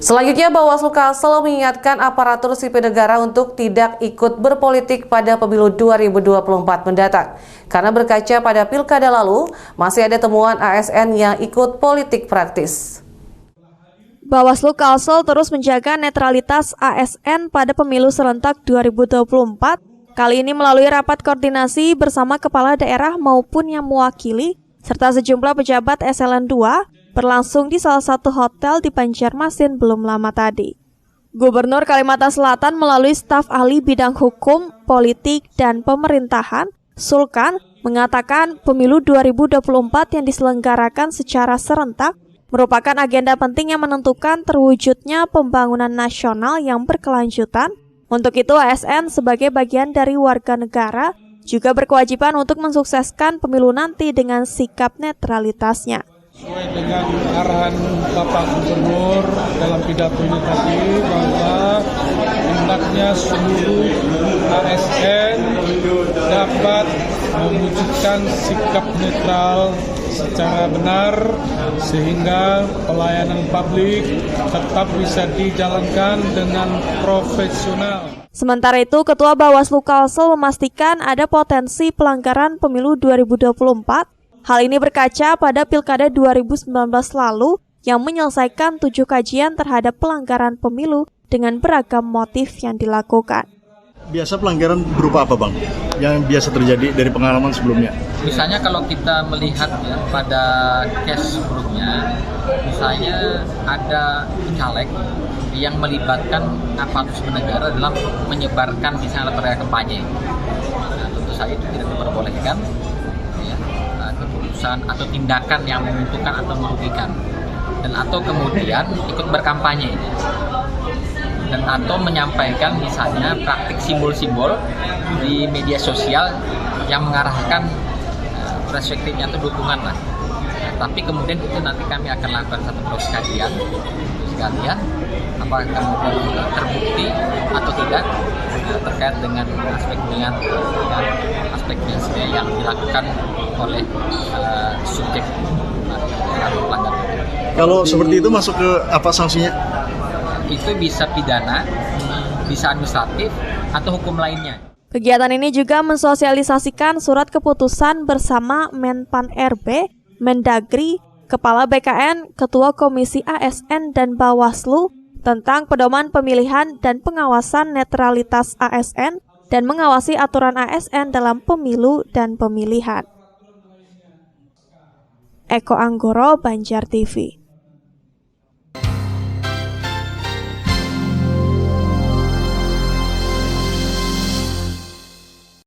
Selanjutnya, Bawaslu Kalsel mengingatkan aparatur sipil negara untuk tidak ikut berpolitik pada pemilu 2024 mendatang. Karena berkaca pada pilkada lalu, masih ada temuan ASN yang ikut politik praktis. Bawaslu Kalsel terus menjaga netralitas ASN pada pemilu serentak 2024, kali ini melalui rapat koordinasi bersama kepala daerah maupun yang mewakili, serta sejumlah pejabat eselon 2, berlangsung di salah satu hotel di Banjarmasin belum lama tadi. Gubernur Kalimantan Selatan melalui staf ahli bidang hukum, politik, dan pemerintahan, Sulkan, mengatakan pemilu 2024 yang diselenggarakan secara serentak merupakan agenda penting yang menentukan terwujudnya pembangunan nasional yang berkelanjutan. Untuk itu, ASN sebagai bagian dari warga negara juga berkewajiban untuk mensukseskan pemilu nanti dengan sikap netralitasnya. Sesuai dengan arahan Bapak Gubernur dalam pidatonya tadi bahwa hendaknya seluruh ASN dapat mewujudkan sikap netral secara benar sehingga pelayanan publik tetap bisa dijalankan dengan profesional. Sementara itu, Ketua Bawaslu Kalsel memastikan ada potensi pelanggaran pemilu 2024. Hal ini berkaca pada Pilkada 2019 lalu yang menyelesaikan 7 kajian terhadap pelanggaran pemilu dengan beragam motif yang dilakukan. Biasa pelanggaran berupa apa, Bang? Yang biasa terjadi dari pengalaman sebelumnya? Misalnya kalau kita melihat ya, pada case sebelumnya, misalnya ada caleg yang melibatkan aparatur sipil negara dalam menyebarkan misalnya teriak kampanye. Nah, tentu saja itu tidak diperbolehkan. Keputusan atau tindakan yang menguntungkan atau merugikan, dan atau kemudian ikut berkampanye dan atau menyampaikan misalnya praktik simbol-simbol di media sosial yang mengarahkan perspektifnya atau dukungan lah. Tapi kemudian itu nanti kami akan lakukan satu proses kajian sekalian apakah kemudian terbukti atau tidak terkait dengan aspek niat dan aspek yang dilakukan oleh subjek atau pelanggar. Kalau seperti itu masuk ke apa sanksinya? Itu bisa pidana, bisa administratif, atau hukum lainnya. Kegiatan ini juga mensosialisasikan surat keputusan bersama Menpan RB, Mendagri, Kepala BKN, Ketua Komisi ASN dan Bawaslu tentang pedoman pemilihan dan pengawasan netralitas ASN dan mengawasi aturan ASN dalam pemilu dan pemilihan. Eko Anggoro, Banjar TV.